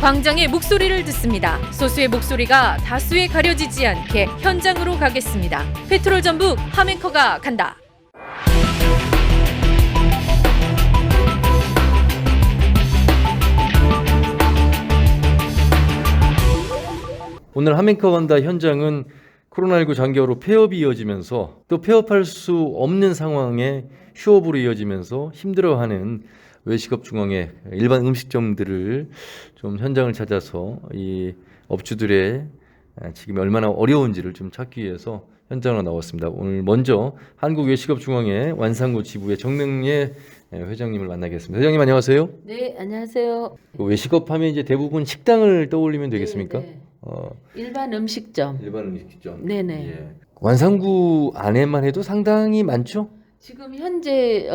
광장의 목소리를 듣습니다. 소수의 목소리가 다수에 가려지지 않게 현장으로 가겠습니다. 페트롤 전북 하멘커가 간다. 오늘 하멘커 간다 현장은 코로나19 장기화로 폐업이 이어지면서 또 폐업할 수 없는 상황에 휴업으로 이어지면서 힘들어하는 외식업 중앙의 일반 음식점들을 좀 현장을 찾아서 이 업주들의 지금 얼마나 어려운지를 좀 찾기 위해서 현장으로 나왔습니다. 오늘 먼저 한국외식업 중앙회 완산구 지부의 정명예 회장님을 만나겠습니다. 회장님 안녕하세요. 네, 안녕하세요. 외식업 하면 이제 대부분 식당을 떠올리면 되겠습니까? 네, 네. 일반 음식점. 일반 음식점. 네네. 예. 완산구 안에만 해도 상당히 많죠? 지금 현재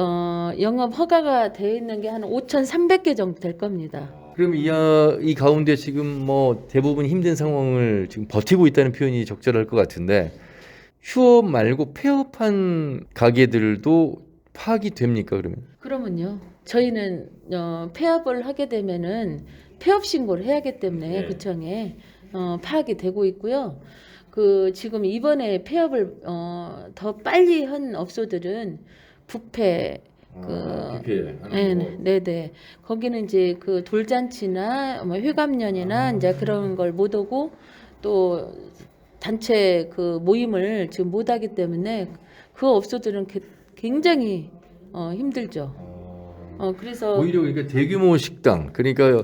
영업 허가가 되어 있는 게 한 5,300개 정도 될 겁니다. 그럼 이 가운데 지금 뭐 대부분 힘든 상황을 지금 버티고 있다는 표현이 적절할 것 같은데 휴업 말고 폐업한 가게들도 파악이 됩니까 그러면? 그러면요. 저희는 폐업을 하게 되면은 폐업 신고를 해야 하기 때문에 네. 구청에 파악이 되고 있고요. 그 지금 이번에 폐업을 더 빨리 한 업소들은 뷔페 네네. 거기는 이제 그 돌잔치나 뭐 회감연이나 이제 그런 걸 못 오고 또 단체 그 모임을 지금 못 하기 때문에 그 업소들은 굉장히 힘들죠. 그래서 오히려 그러니까 대규모 식당 그러니까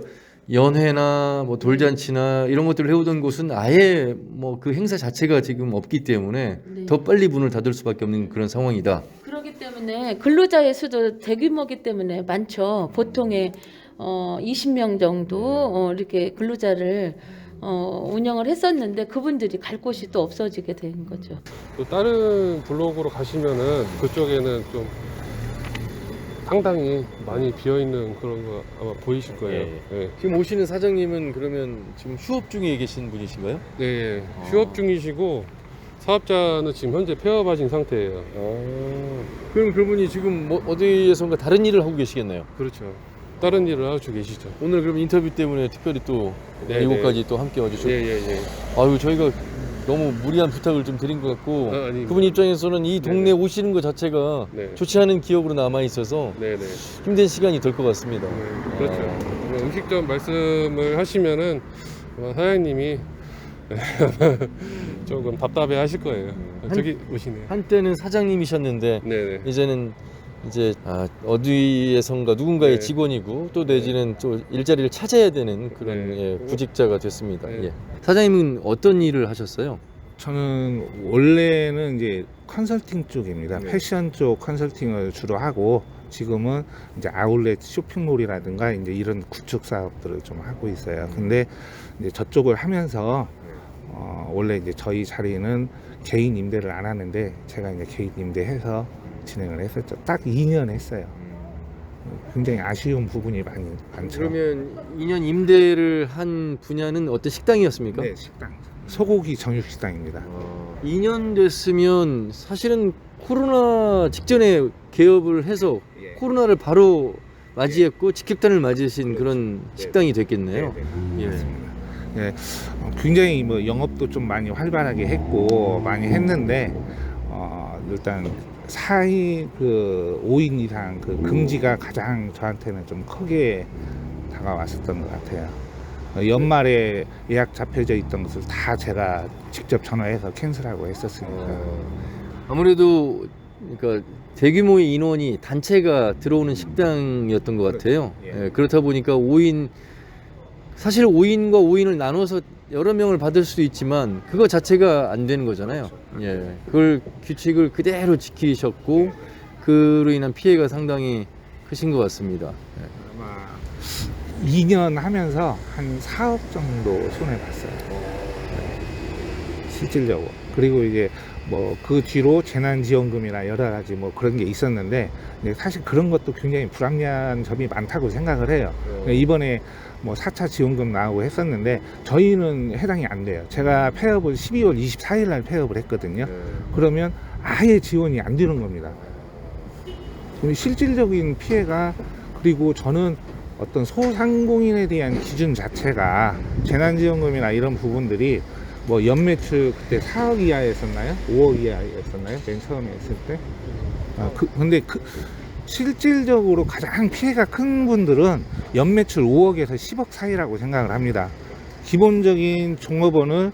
연회나 뭐 돌잔치나 이런 것들을 해오던 곳은 아예 뭐 그 행사 자체가 지금 없기 때문에 네. 더 빨리 문을 닫을 수밖에 없는 그런 상황이다. 그렇기 때문에 근로자의 수도 대규모이기 때문에 많죠. 보통의 20명 정도 이렇게 근로자를 운영을 했었는데 그분들이 갈 곳이 또 없어지게 된 거죠. 또 다른 블록으로 가시면은 그쪽에는 좀 상당히 많이 비어있는 그런 거 아마 보이실 거예요. 예. 지금 오시는 사장님은 그러면 지금 휴업 중에 계신 분이신가요? 네, 예. 휴업 중이시고 사업자는 지금 현재 폐업하신 상태예요. 그럼 그분이 지금 뭐 어디에선가 다른 일을 하고 계시겠네요. 그렇죠. 다른 일을 하고 계시죠. 오늘 그럼 인터뷰 때문에 특별히 또 네, 이곳까지 또 함께 와주셨고 예. 아유 저희가 너무 무리한 부탁을 좀 드린 것 같고 아닙니다. 그분 입장에서는 이 동네 오시는 것 자체가 네. 좋지 않은 기억으로 남아 있어서 네네. 힘든 시간이 될 것 같습니다. 네, 그렇죠. 음식점 말씀을 하시면은 아마 사장님이 조금 답답해 하실 거예요. 저기 오시네요. 한때는 사장님이셨는데 네네. 이제는 이제 어디에선가 누군가의 네. 직원이고 또 내지는 또 일자리를 찾아야 되는 그런 네. 예, 구직자가 됐습니다. 네. 예. 사장님은 어떤 일을 하셨어요? 저는 원래는 이제 컨설팅 쪽입니다. 네. 패션 쪽 컨설팅을 주로 하고 지금은 이제 아울렛 쇼핑몰이라든가 이제 이런 구축 사업들을 좀 하고 있어요. 근데 이제 저쪽을 하면서 원래 이제 저희 자리는 개인 임대를 안 하는데 제가 이제 개인 임대해서 진행을 했었죠. 딱 2년 했어요. 굉장히 아쉬운 부분이 많죠. 그러면 2년 임대를 한 분야는 어떤 식당이었습니까? 네, 식당. 소고기 정육식당입니다. 2년 됐으면 사실은 코로나 직전에 개업을 해서 예. 코로나를 바로 맞이했고 직격탄을 맞으신 그런 식당이 됐겠네요. 예. 맞습니다. 예, 굉장히 뭐 영업도 좀 많이 활발하게 했고 많이 했는데 일단 4인 그 5인 이상 그 금지가 가장 저한테는 좀 크게 다가왔었던 것 같아요. 연말에 예약 잡혀져 있던 것을 다 제가 직접 전화해서 캔슬하고 했었으니까. 아무래도 그러니까 대규모의 인원이 단체가 들어오는 식당이었던 것 같아요. 예. 예, 그렇다 보니까 5인 사실 5인과 5인을 나눠서 여러 명을 받을 수도 있지만 그거 자체가 안 되는 거잖아요. 예, 그걸 규칙을 그대로 지키셨고 그로 인한 피해가 상당히 크신 것 같습니다. 예. 아마 2년 하면서 한 4억 정도 손해 봤어요. 실질적으로. 그리고 이제 뭐 그 뒤로 재난지원금이나 여러 가지 뭐 그런 게 있었는데 근데 사실 그런 것도 굉장히 불합리한 점이 많다고 생각을 해요. 이번에 뭐 4차 지원금 나오고 했었는데 저희는 해당이 안 돼요. 제가 폐업을 12월 24일 날 폐업을 했거든요. 그러면 아예 지원이 안 되는 겁니다. 실질적인 피해가 그리고 저는 어떤 소상공인에 대한 기준 자체가 재난지원금이나 이런 부분들이 뭐 연매출 그때 4억 이하였었나요? 5억 이하였었나요? 맨 처음에 했을 때. 근데 실질적으로 가장 피해가 큰 분들은 연매출 5억에서 10억 사이라고 생각을 합니다. 기본적인 종업원을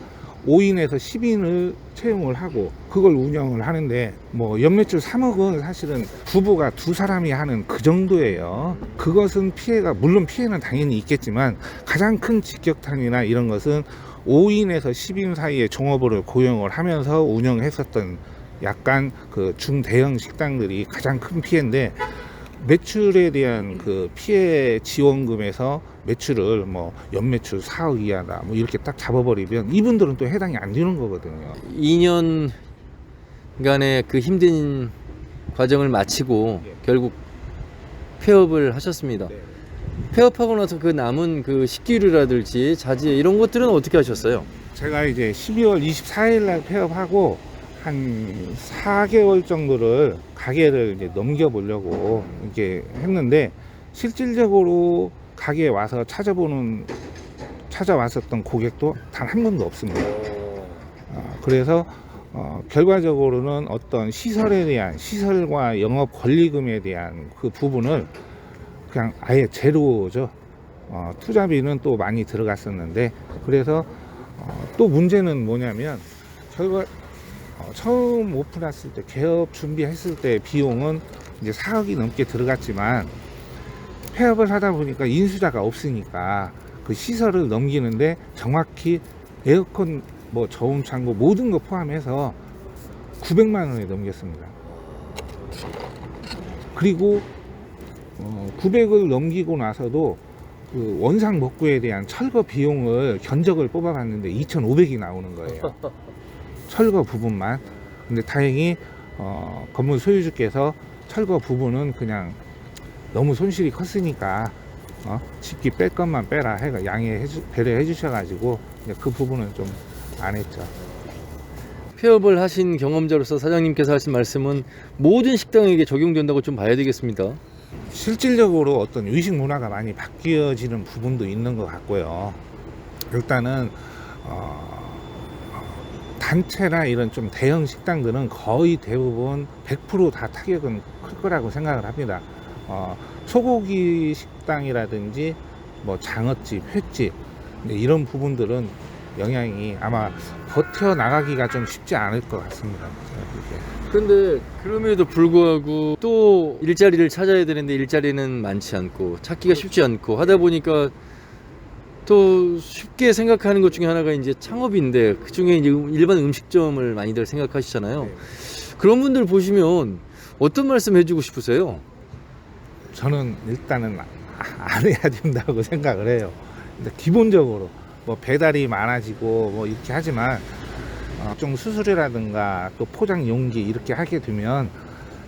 5인에서 10인을 채용을 하고 그걸 운영을 하는데 뭐 연매출 3억은 사실은 부부가 두 사람이 하는 그 정도예요. 그것은 피해가 물론 피해는 당연히 있겠지만 가장 큰 직격탄이나 이런 것은 5인에서 10인 사이의 종업원을 고용을 하면서 운영했었던 약간 그 중대형 식당들이 가장 큰 피해인데 매출에 대한 그 피해 지원금에서 매출을 뭐 연매출 4억 이하다 뭐 이렇게 딱 잡아버리면 이분들은 또 해당이 안 되는 거거든요. 2년간의 그 힘든 과정을 마치고 결국 폐업을 하셨습니다. 네. 폐업하고 나서 그 남은 그 식기류라든지 자재 이런 것들은 어떻게 하셨어요? 제가 이제 12월 24일 날 폐업하고 한 4개월 정도를 가게를 이제 넘겨보려고 이렇게 했는데 실질적으로 가게에 와서 찾아왔었던 고객도 단 한 번도 없습니다. 그래서 결과적으로는 어떤 시설에 대한 시설과 영업 권리금에 대한 그 부분을 그냥 아예 제로죠. 투자비는 또 많이 들어갔었는데 그래서 또 문제는 뭐냐면 처음 오픈했을 때 개업 준비했을 때 비용은 이제 4억이 넘게 들어갔지만 폐업을 하다 보니까 인수자가 없으니까 그 시설을 넘기는데 정확히 에어컨 뭐 저온 창고 모든 거 포함해서 900만 원에 넘겼습니다. 그리고 900을 넘기고 나서도 그 원상 복구에 대한 철거 비용을 견적을 뽑아봤는데 2,500이 나오는 거예요. 철거 부분만. 근데 다행히 건물 소유주께서 철거 부분은 그냥 너무 손실이 컸으니까 집기 뺄 것만 빼라 해가 배려해 주셔가지고 그 부분은 좀 안 했죠. 폐업을 하신 경험자로서 사장님께서 하신 말씀은 모든 식당에게 적용된다고 좀 봐야 되겠습니다. 실질적으로 어떤 의식 문화가 많이 바뀌어지는 부분도 있는 것 같고요. 일단은 단체나 이런 좀 대형 식당들은 거의 대부분 100% 다 타격은 클 거라고 생각을 합니다. 소고기 식당이라든지 뭐 장어집, 횟집 이런 부분들은 영향이 아마 버텨 나가기가 좀 쉽지 않을 것 같습니다. 그런데 그럼에도 불구하고 또 일자리를 찾아야 되는데 일자리는 많지 않고 찾기가 쉽지 않고 하다 보니까 또 쉽게 생각하는 것 중에 하나가 이제 창업인데 그 중에 이제 일반 음식점을 많이들 생각하시잖아요. 네. 그런 분들 보시면 어떤 말씀 해주고 싶으세요? 저는 일단은 안 해야 된다고 생각을 해요. 근데 기본적으로 뭐 배달이 많아지고 뭐 이렇게 하지만 좀 수수료라든가 또 포장 용기 이렇게 하게 되면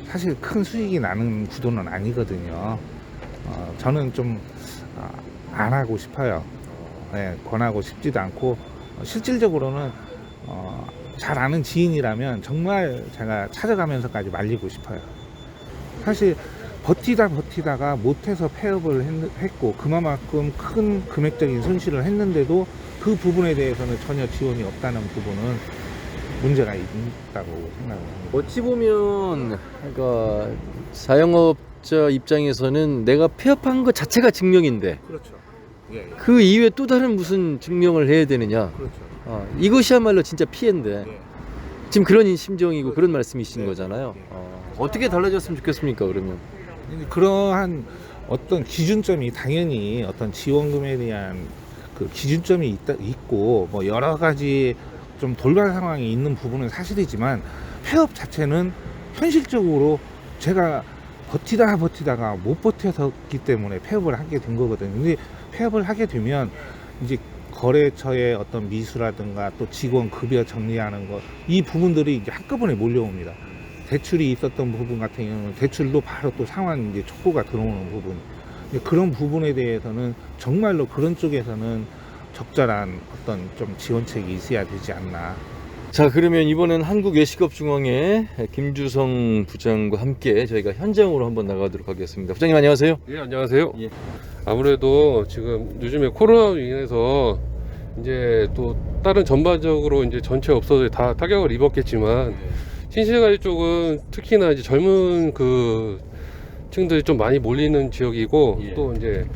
사실 큰 수익이 나는 구도는 아니거든요. 저는 좀 안 하고 싶어요. 네, 권하고 싶지도 않고 실질적으로는 잘 아는 지인이라면 정말 제가 찾아가면서까지 말리고 싶어요. 사실 버티다가 못해서 폐업을 했고 그만큼 큰 금액적인 손실을 했는데도 그 부분에 대해서는 전혀 지원이 없다는 부분은 문제가 있다고 생각합니다. 어찌 보면 그러니까 자영업자 입장에서는 내가 폐업한 것 자체가 증명인데 그렇죠. 예, 그 이외에 또 다른 무슨 증명을 해야 되느냐. 그렇죠. 이것이야말로 진짜 피해인데 예. 지금 그런 심정이고 그런 말씀이신 네. 거잖아요. 어떻게 달라졌으면 좋겠습니까 그러면? 그러한 어떤 기준점이 당연히 어떤 지원금에 대한 그 기준점이 있고 뭐 여러 가지 좀 돌발 상황이 있는 부분은 사실이지만 폐업 자체는 현실적으로 제가 버티다가 못 버텨서기 때문에 폐업을 하게 된 거거든요. 근데 폐업을 하게 되면 이제 거래처의 어떤 미수라든가 또 직원 급여 정리하는 것 이 부분들이 이제 한꺼번에 몰려옵니다. 대출이 있었던 부분 같은 경우는 대출도 바로 또 상환 이제 촉구가 들어오는 부분. 그런 부분에 대해서는 정말로 그런 쪽에서는 적절한 어떤 좀 지원책이 있어야 되지 않나. 자, 그러면 이번엔 한국외식업중앙회 김주성 부장과 함께 저희가 현장으로 한번 나가도록 하겠습니다. 부장님 안녕하세요. 예, 안녕하세요. 예. 아무래도 지금 요즘에 코로나로 인해서 이제 또 다른 전반적으로 이제 전체 업소들이 다 타격을 입었겠지만 신시가지 쪽은 특히나 이제 젊은 그 층들이 좀 많이 몰리는 지역이고 예. 또 이제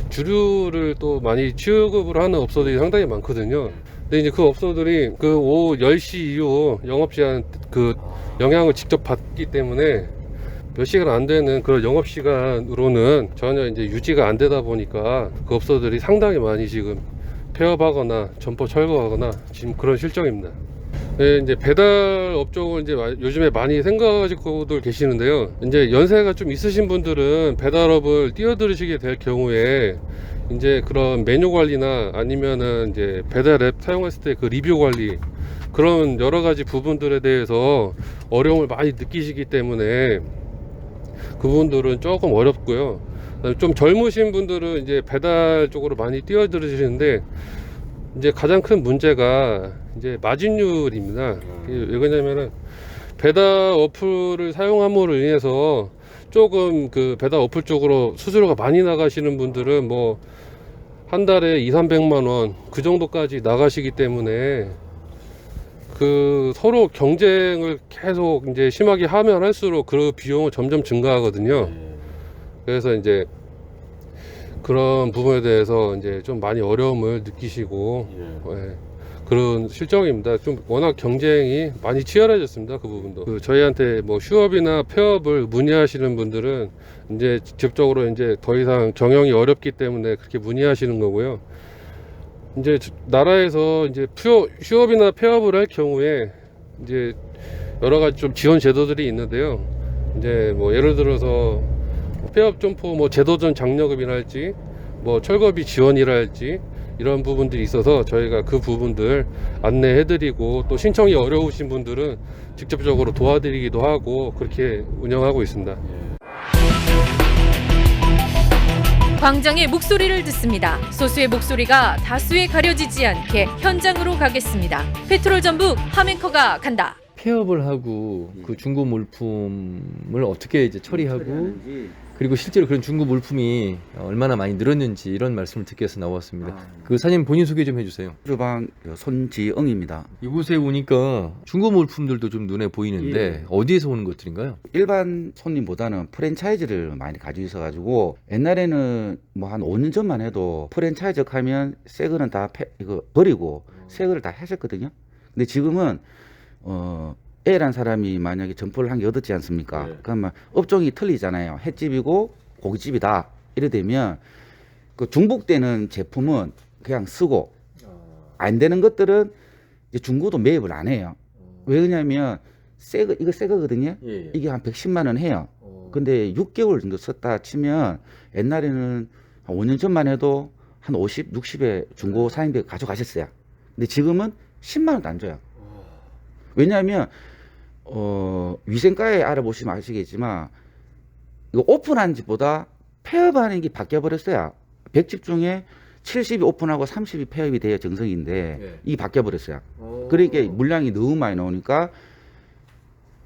주류를 또 많이 취급을 하는 업소들이 상당히 많거든요. 근데 이제 그 업소들이 그 오후 10시 이후 영업 제한 그 영향을 직접 받기 때문에 몇 시간 안 되는 그런 영업 시간으로는 전혀 이제 유지가 안 되다 보니까 그 업소들이 상당히 많이 지금 폐업하거나 점포 철거하거나 지금 그런 실정입니다. 네, 이제 배달 업종을 이제 요즘에 많이 생각하시고들 계시는데요. 이제 연세가 좀 있으신 분들은 배달업을 뛰어들으시게 될 경우에 이제 그런 메뉴 관리나 아니면은 이제 배달 앱 사용했을 때 그 리뷰 관리 그런 여러 가지 부분들에 대해서 어려움을 많이 느끼시기 때문에 그분들은 조금 어렵고요. 좀 젊으신 분들은 이제 배달 쪽으로 많이 뛰어들으시는데 이제 가장 큰 문제가 이제 마진율입니다. 왜 그러냐면은 배달 어플을 사용함으로 인해서 조금 그 배달 어플 쪽으로 수수료가 많이 나가시는 분들은 뭐 한 달에 200~300만 원 그 정도까지 나가시기 때문에 그 서로 경쟁을 계속 이제 심하게 하면 할수록 그 비용은 점점 증가하거든요. 그래서 이제 그런 부분에 대해서 이제 좀 많이 어려움을 느끼시고 예, 그런 실정입니다. 좀 워낙 경쟁이 많이 치열해졌습니다. 그 부분도 그 저희한테 뭐 휴업이나 폐업을 문의하시는 분들은 이제 직접적으로 이제 더 이상 경영이 어렵기 때문에 그렇게 문의하시는 거고요. 이제 나라에서 이제 휴업이나 폐업을 할 경우에 이제 여러 가지 좀 지원 제도들이 있는데요. 이제 뭐 예를 들어서 폐업 점포 뭐 제도전 장려금이랄지 뭐 철거비 지원이랄지 이런 부분들이 있어서 저희가 그 부분들 안내해드리고 또 신청이 어려우신 분들은 직접적으로 도와드리기도 하고 그렇게 운영하고 있습니다. 광장의 목소리를 듣습니다. 소수의 목소리가 다수에 가려지지 않게 현장으로 가겠습니다. 페트롤 전북 함앵커가 간다. 폐업을 하고 그 중고 물품을 어떻게 이제 처리하고 그리고 실제로 그런 중고 물품이 얼마나 많이 늘었는지 이런 말씀을 듣기 위해서 나왔습니다. 그 사장님 본인 소개 좀 해주세요. 주방 손지영입니다. 이곳에 오니까 중고 물품들도 좀 눈에 보이는데 예. 어디에서 오는 것들인가요? 일반 손님보다는 프랜차이즈를 많이 가지고 있어가지고 옛날에는 뭐 한 5년 전만 해도 프랜차이즈 하면 새 거는 다 이거 버리고 새 거를 다 하셨거든요. 근데 지금은 A란 사람이 만약에 점포를 한 개 얻었지 않습니까? 네. 그러면 업종이 틀리잖아요. 횟집이고 고깃집이다. 이래 되면 그 중복되는 제품은 그냥 쓰고 안 되는 것들은 이제 중고도 매입을 안 해요. 왜 그러냐면 이거 새 거거든요. 예. 이게 한 110만 원 해요. 근데 6개월 정도 썼다 치면 옛날에는 한 5년 전만 해도 한 50, 60에 중고 사장님들 가져가셨어요. 근데 지금은 10만 원도 안 줘요. 왜냐하면 위생과에 알아보시면 아시겠지만 이거 오픈한 집보다 폐업하는 게 바뀌어 버렸어요. 100집 중에 70이 오픈하고 30이 폐업이 돼야 정석인데 네. 이게 바뀌어 버렸어요. 그러니까 물량이 너무 많이 나오니까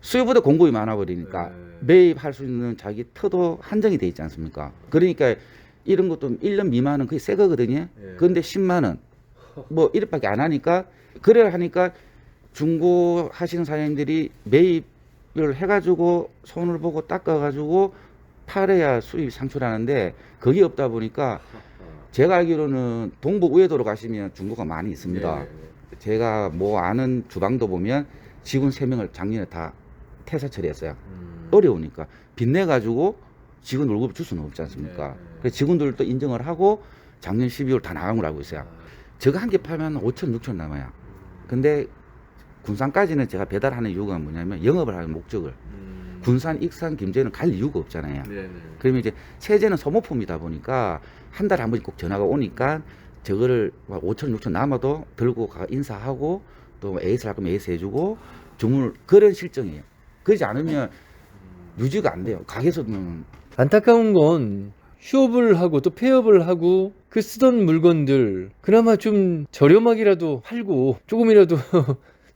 수요보다 공급이 많아 버리니까 매입할 수 있는 자기 터도 한정이 돼 있지 않습니까? 그러니까 이런 것도 1년 미만은 거의 새 거거든요. 그런데 10만 원 뭐 이렇게밖에 안 하니까 그래 하니까 중고 하시는 사장님들이 매입을 해가지고 손을 보고 닦아가지고 팔아야 수입이 창출하는데 그게 없다 보니까 제가 알기로는 동북 우회도로 가시면 중고가 많이 있습니다. 제가 뭐 아는 주방도 보면 직원 3명을 작년에 다 퇴사 처리했어요. 어려우니까 빚내가지고 직원 월급을 줄 수는 없지 않습니까? 그래서 직원들도 인정을 하고 작년 12월 다 나간 걸 알고 있어요. 제가 한 개 팔면 5천, 6천 남아요. 근데 군산까지는 제가 배달하는 이유가 뭐냐면 영업을 하는 목적을 군산, 익산, 김제는 갈 이유가 없잖아요. 그러면 이제 세제는 소모품이다 보니까 한 달에 한 번씩 꼭 전화가 오니까 저거를 5천, 6천 남아도 들고 가 인사하고 또 에이스 할 거면 에이스 해주고 주문을 그런 실정이에요. 그러지 않으면 유지가 안 돼요. 가게에서는. 안타까운 건 휴업을 하고 또 폐업을 하고 그 쓰던 물건들 그나마 좀 저렴하게라도 팔고 조금이라도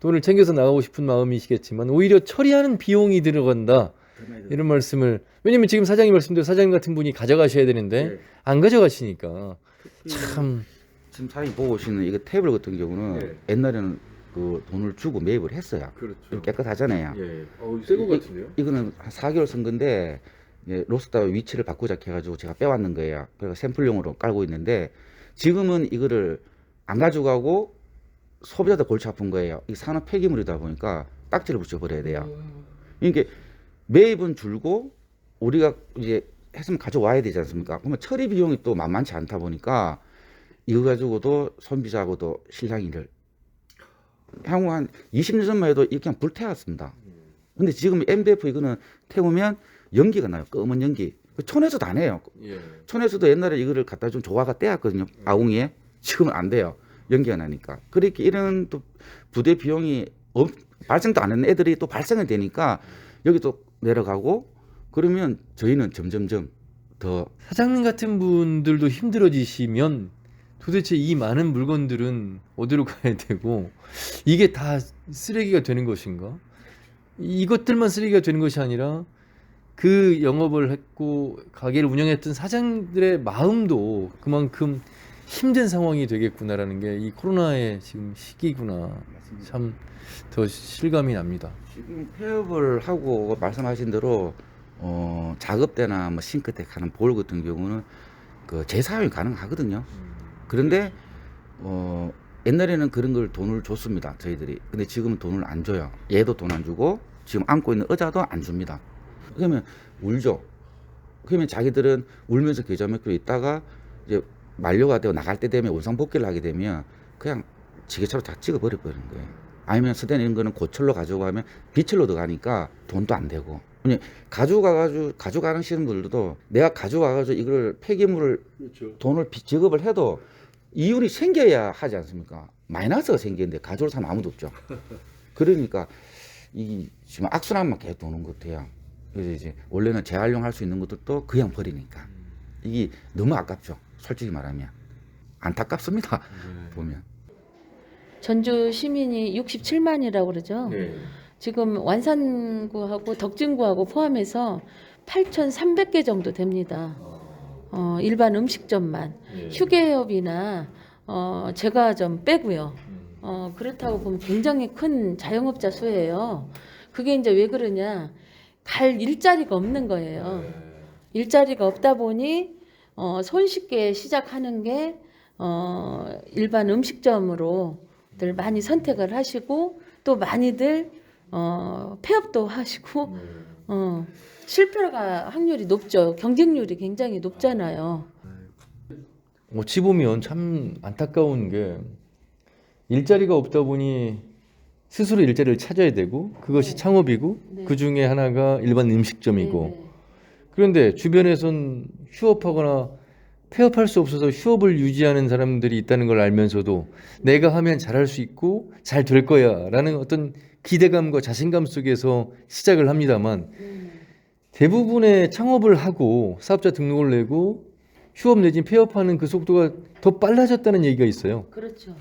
돈을 챙겨서 나가고 싶은 마음이시겠지만 오히려 처리하는 비용이 들어간다. 이런 말씀을, 왜냐면 지금 사장님 말씀대로 사장님 같은 분이 가져가셔야 되는데 네. 안 가져가시니까 참. 지금 사장님 보고 오시는 이거 태블릿 같은 경우는 네. 옛날에는 그 돈을 주고 매입을 했어요. 그렇죠. 깨끗하잖아요. 예. 새거 같은데요? 이거는 한 4개월 쓴 건데 로스터 위치를 바꾸자 해가지고 제가 빼왔는 거예요. 그래서 샘플용으로 깔고 있는데 지금은 이거를 안 가져가고 소비자도 골치 아픈 거예요. 이 산업 폐기물이다 보니까 딱지를 붙여버려야 돼요. 이게 매입은 줄고 우리가 이제 했으면 가져와야 되지 않습니까? 그러면 처리 비용이 또 만만치 않다 보니까 이거 가지고도 소비자하고도 실랑이를 향후 한 20년 전만 해도 이렇게 그냥 불태웠습니다. 근데 지금 MDF 이거는 태우면 연기가 나요. 검은 연기. 촌에서도 안 해요. 예. 촌에서도 옛날에 이거를 갖다 좀 조화가 떼었거든요. 아웅이에. 지금은 안 돼요. 연기가 나니까. 그렇게 이런 또 부대 비용이 발생도 안 하는 애들이 또 발생이 되니까 여기 또 내려가고 그러면 저희는 점점점 더 사장님 같은 분들도 힘들어지시면 도대체 이 많은 물건들은 어디로 가야 되고 이게 다 쓰레기가 되는 것인가? 이것들만 쓰레기가 되는 것이 아니라 그 영업을 했고 가게를 운영했던 사장들의 마음도 그만큼 힘든 상황이 되겠구나라는 게 이 코로나의 지금 시기구나. 참 더 실감이 납니다. 지금 폐업을 하고 말씀하신 대로 작업 때나 뭐 싱크 때 가는 볼 같은 경우는 그 재사용이 가능하거든요. 그런데 옛날에는 그런 걸 돈을 줬습니다. 저희들이. 근데 지금은 돈을 안 줘요. 얘도 돈 안 주고 지금 안고 있는 의자도 안 줍니다. 그러면 울죠. 그러면 자기들은 울면서 계좌 몇개로 있다가 이제 만료가 되고 나갈 때 되면 원상복귀를 하게 되면 그냥 지게차로 다 찍어버려 버리는 거예요. 아니면 스댄 이런 거는 고철로 가져가면 비철로 들어가니까 돈도 안 되고. 그냥 가져가는 시는 분들도 내가 가져가가지고 이걸 폐기물을 돈을 지급을 해도 이윤이 생겨야 하지 않습니까? 마이너스가 생기는데 가져올 사람 아무도 없죠. 그러니까 이 지금 악순환만 계속 도는 것 같아요. 그래서 이제 원래는 재활용할 수 있는 것들도 그냥 버리니까 이게 너무 아깝죠. 솔직히 말하면 안타깝습니다. 보면. 전주 시민이 67만이라고 그러죠. 네. 지금 완산구하고 덕진구하고 포함해서 8,300개 정도 됩니다. 일반 음식점만. 휴게업이나 제과점 빼고요. 그렇다고 보면 굉장히 큰 자영업자 수예요. 그게 이제 왜 그러냐? 갈 일자리가 없는 거예요. 일자리가 없다 보니 손쉽게 시작하는 게 일반 음식점으로 들 많이 선택을 하시고 또 많이들 폐업도 하시고 실패가 확률이 높죠. 경쟁률이 굉장히 높잖아요. 어찌 보면 참 안타까운 게 일자리가 없다 보니 스스로 일자리를 찾아야 되고 그것이 창업이고 네. 그 중에 하나가 일반 음식점이고 네, 그런데 주변에선 휴업하거나 폐업할 수 없어서 휴업을 유지하는 사람들이 있다는 걸 알면서도 내가 하면 잘할 수 있고 잘 될 거야 라는 어떤 기대감과 자신감 속에서 시작을 합니다만 대부분의 창업을 하고 사업자 등록을 내고 휴업 내지 폐업하는 그 속도가 더 빨라졌다는 얘기가 있어요. 그렇죠.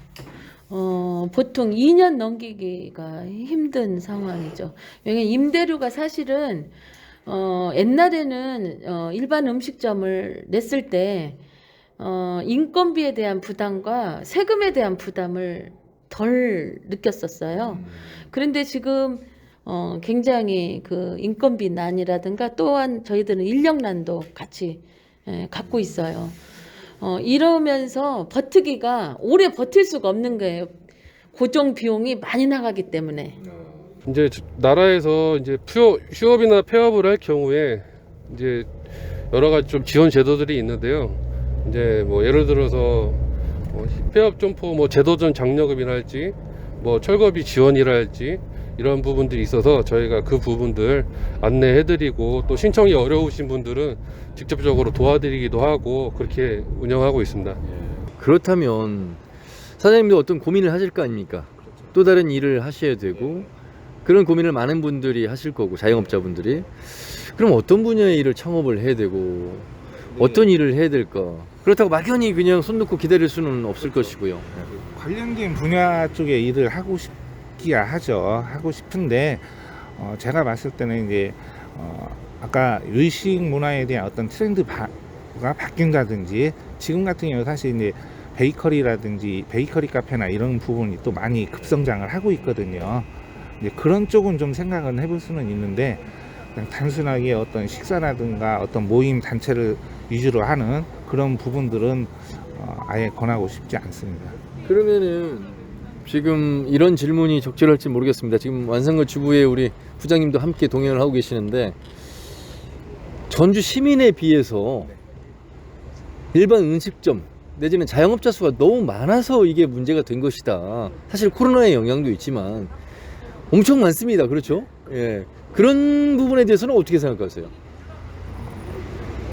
보통 2년 넘기기가 힘든 상황이죠. 왜냐면 임대료가 사실은 옛날에는 일반 음식점을 냈을 때 인건비에 대한 부담과 세금에 대한 부담을 덜 느꼈었어요. 그런데 지금 굉장히 그 인건비난이라든가 또한 저희들은 인력난도 같이 갖고 있어요. 이러면서 버티기가 오래 버틸 수가 없는 거예요. 고정 비용이 많이 나가기 때문에. 이제 나라에서 이제 휴업이나 폐업을 할 경우에 이제 여러 가지 좀 지원 제도들이 있는데요. 이제 뭐 예를 들어서 폐업 점포 뭐 제도전 장려금이랄지 뭐 철거비 지원이랄지 이런 부분들이 있어서 저희가 그 부분들 안내해드리고 또 신청이 어려우신 분들은 직접적으로 도와드리기도 하고 그렇게 운영하고 있습니다. 그렇다면 사장님도 어떤 고민을 하실 거 아닙니까? 또 다른 일을 하셔야 되고 그런 고민을 많은 분들이 하실 거고 자영업자분들이 그럼 어떤 분야의 일을 창업을 해야 되고 어떤 일을 해야 될까? 그렇다고 막연히 그냥 손 놓고 기다릴 수는 없을 것이고요. 관련된 분야 쪽에 일을 하고 있기야 하고 싶은데 제가 봤을 때는 이제 아까 외식 문화에 대한 어떤 트렌드가 바뀐다든지 지금 같은 경우 사실 이제 베이커리라든지 베이커리 카페나 이런 부분이 또 많이 급성장을 하고 있거든요. 이제 그런 쪽은 좀 생각은 해볼 수는 있는데 그냥 단순하게 어떤 식사라든가 어떤 모임 단체를 위주로 하는 그런 부분들은 아예 권하고 싶지 않습니다. 그러면은 지금 이런 질문이 적절할지 모르겠습니다. 지금 완성거 주부의 우리 부장님도 함께 동행을 하고 계시는데 전주 시민에 비해서 일반 음식점 내지는 자영업자 수가 너무 많아서 이게 문제가 된 것이다. 사실 코로나의 영향도 있지만 엄청 많습니다. 그렇죠? 예. 그런 부분에 대해서는 어떻게 생각하세요?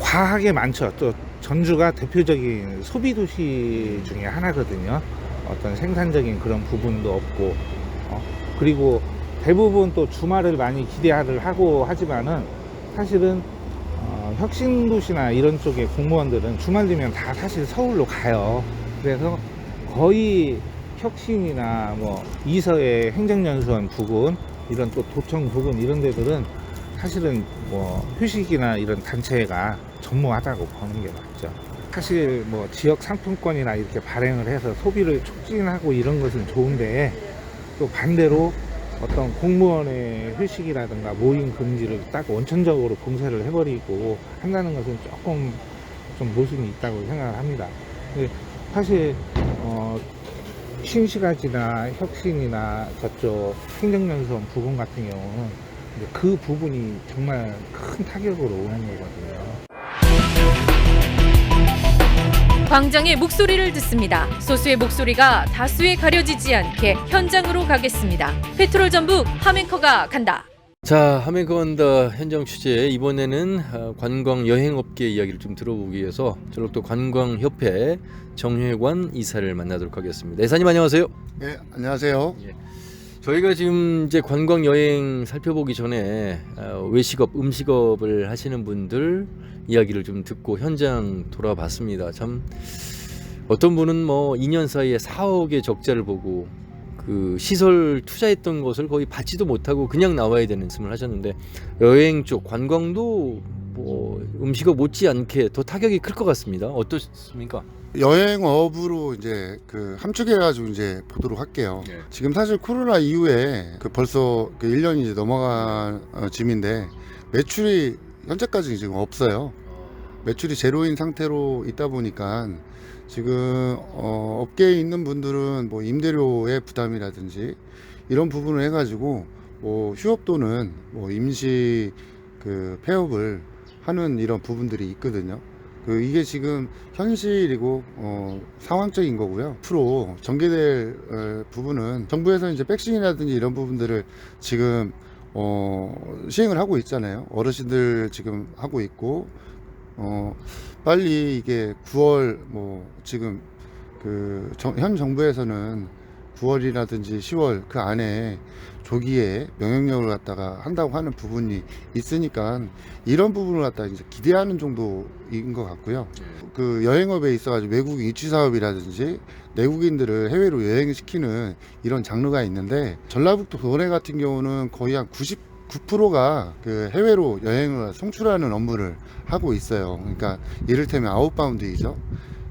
과하게 많죠. 또 전주가 대표적인 소비 도시 중에 하나거든요. 어떤 생산적인 그런 부분도 없고 그리고 대부분 또 주말을 많이 기대를 하고 하지만은 사실은 혁신도시나 이런 쪽의 공무원들은 주말 되면 다 사실 서울로 가요. 그래서 거의 혁신이나 뭐 이서의 행정연수원 부근 이런 또 도청 부근 이런 데들은 사실은 뭐 휴식이나 이런 단체가 전무하다고 보는 게 맞죠. 사실 뭐 지역 상품권이나 이렇게 발행을 해서 소비를 촉진하고 이런 것은 좋은데 또 반대로 어떤 공무원의 휴식이라든가 모임 금지를 딱 원천적으로 봉쇄를 해버리고 한다는 것은 조금 좀 모순이 있다고 생각을 합니다. 근데 사실 신시가지나 혁신이나 저쪽 행정연수원 부분 같은 경우는 그 부분이 정말 큰 타격으로 오는 거거든요. 광장의 목소리를 듣습니다. 소수의 목소리가 다수에 가려지지 않게 현장으로 가겠습니다. 페트롤 전북 함앵커가 간다. 자, 함앵커 간다 현장 취재 이번에는 관광 여행업계 이야기를 좀 들어보기 위해서 전북도 관광협회 정회관 이사를 만나도록 하겠습니다. 이사님 안녕하세요. 네, 안녕하세요. 저희가 지금 이제 관광 여행 살펴보기 전에 외식업, 음식업을 하시는 분들 이야기를 좀 듣고 현장 돌아봤습니다. 참 어떤 분은 뭐 2년 사이에 4억의 적자를 보고 그 시설 투자했던 것을 거의 받지도 못하고 그냥 나와야 되는 말씀을 하셨는데 여행 쪽 관광도 뭐 음식업 못지않게 더 타격이 클 것 같습니다. 어떻습니까? 여행업으로 이제 그 함축해가지고 이제 보도록 할게요. 네. 지금 사실 코로나 이후에 그 벌써 그 1년이 이제 넘어간 쯤인데 매출이 현재까지 지금 없어요. 매출이 제로인 상태로 있다 보니까 지금 업계에 있는 분들은 뭐 임대료의 부담이라든지 이런 부분을 해가지고 뭐 휴업 또는 뭐 임시 그 폐업을 하는 이런 부분들이 있거든요. 이게 지금 현실이고 상황적인 거고요. 앞으로 전개될 부분은 정부에서 이제 백신이라든지 이런 부분들을 지금 시행을 하고 있잖아요. 어르신들 지금 하고 있고 빨리 이게 9월 뭐 지금 그 현 정부에서는 9월이라든지 10월 그 안에 조기에 명령력을 갖다가 한다고 하는 부분이 있으니까 이런 부분을 갖다가 이제 기대하는 정도인 것 같고요. 그 여행업에 있어가지고 외국인 유치 사업이라든지 내국인들을 해외로 여행시키는 이런 장르가 있는데 전라북도 도내 같은 경우는 거의 한 99%가 그 해외로 여행을 송출하는 업무를 하고 있어요. 그러니까 이를테면 아웃바운드이죠.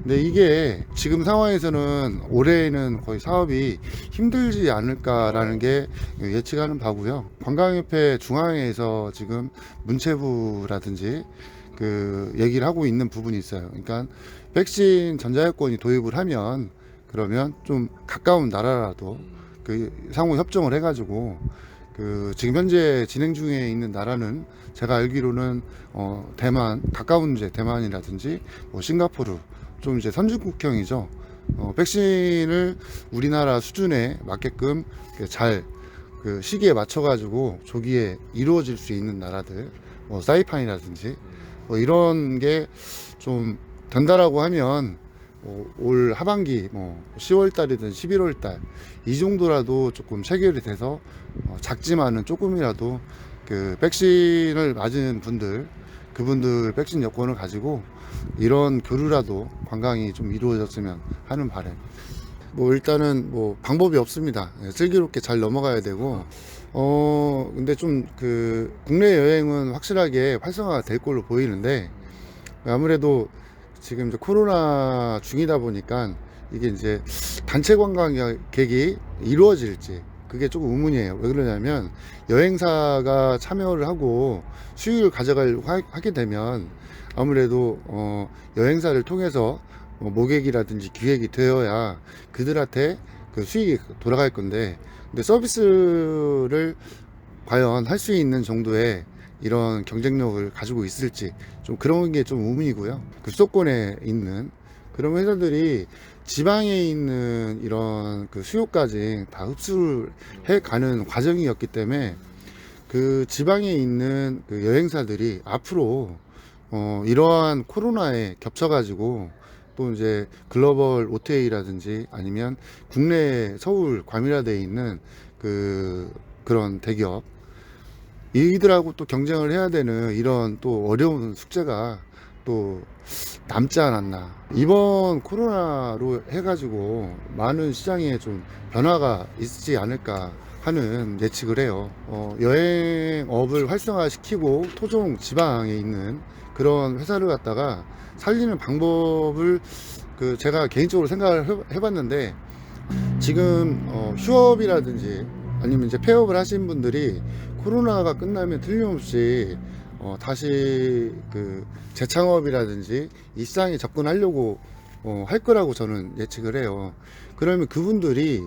근데 이게 지금 상황에서는 올해에는 거의 사업이 힘들지 않을까라는 게 예측하는 바고요. 관광협회 중앙회에서 지금 문체부라든지 그 얘기를 하고 있는 부분이 있어요. 그러니까 백신 전자여권이 도입을 하면 그러면 좀 가까운 나라라도 그 상호 협정을 해가지고 그 지금 현재 진행 중에 있는 나라는 제가 알기로는 대만, 가까운 이제 대만이라든지 뭐 싱가포르 좀 이제 선진국형이죠. 백신을 우리나라 수준에 맞게끔 잘 그 시기에 맞춰가지고 조기에 이루어질 수 있는 나라들, 뭐 사이판이라든지 뭐 이런 게 좀 된다라고 하면 올 하반기 뭐 10월 달이든 11월 달 이 정도라도 조금 체결이 돼서 작지만은 조금이라도 그 백신을 맞은 분들 그분들 백신 여권을 가지고 이런 교류라도 관광이 좀 이루어졌으면 하는 바람. 뭐 일단은 뭐 방법이 없습니다. 슬기롭게 잘 넘어가야 되고 근데 좀 그 국내 여행은 확실하게 활성화가 될 걸로 보이는데 아무래도 지금 이제 코로나 중이다 보니까 이게 이제 단체 관광객이 이루어질지 그게 조금 의문이에요. 왜 그러냐면 여행사가 참여를 하고 수익을 가져가려고 하게 되면 아무래도 여행사를 통해서 모객이라든지 기획이 되어야 그들한테 그 수익이 돌아갈 건데, 근데 서비스를 과연 할 수 있는 정도의 이런 경쟁력을 가지고 있을지 좀 그런 게 좀 의문이고요. 그 수도권에 있는 그런 회사들이 지방에 있는 이런 그 수요까지 다 흡수를 해가는 과정이었기 때문에 그 지방에 있는 그 여행사들이 앞으로 이러한 코로나에 겹쳐가지고 또 이제 글로벌 OTA라든지 아니면 국내 서울 과밀화되어 있는 그런 대기업 이들하고 또 경쟁을 해야 되는 이런 또 어려운 숙제가 또 남지 않았나. 이번 코로나로 해가지고 많은 시장에 좀 변화가 있지 않을까 하는 예측을 해요. 여행업을 활성화시키고 토종 지방에 있는 그런 회사를 갖다가 살리는 방법을 제가 개인적으로 생각을 해봤는데, 지금 휴업이라든지 아니면 이제 폐업을 하신 분들이 코로나가 끝나면 틀림없이 다시 재창업이라든지 이 시장에 접근하려고 할 거라고 저는 예측을 해요. 그러면 그분들이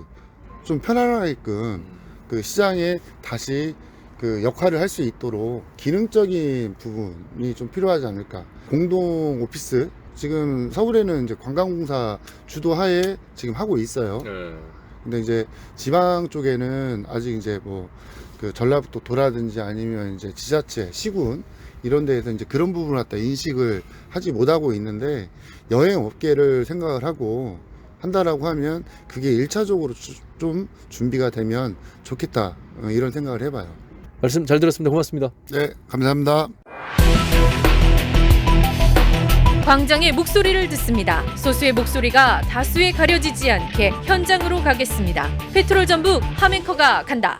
좀 편안하게끔 그 시장에 다시 그 역할을 할 수 있도록 기능적인 부분이 좀 필요하지 않을까. 공동 오피스 지금 서울에는 이제 관광공사 주도하에 지금 하고 있어요. 근데 이제 지방 쪽에는 아직 이제 뭐 그 전라북도라든지 아니면 이제 지자체, 시군 이런 데에서 이제 그런 부분을 갖다 인식을 하지 못하고 있는데, 여행 업계를 생각을 하고 한다라고 하면 그게 1차적으로 좀 준비가 되면 좋겠다, 이런 생각을 해봐요. 말씀 잘 들었습니다. 고맙습니다. 네, 감사합니다. 광장의 목소리를 듣습니다. 소수의 목소리가 다수에 가려지지 않게 현장으로 가겠습니다. 페트롤 전북 함앵커가 간다.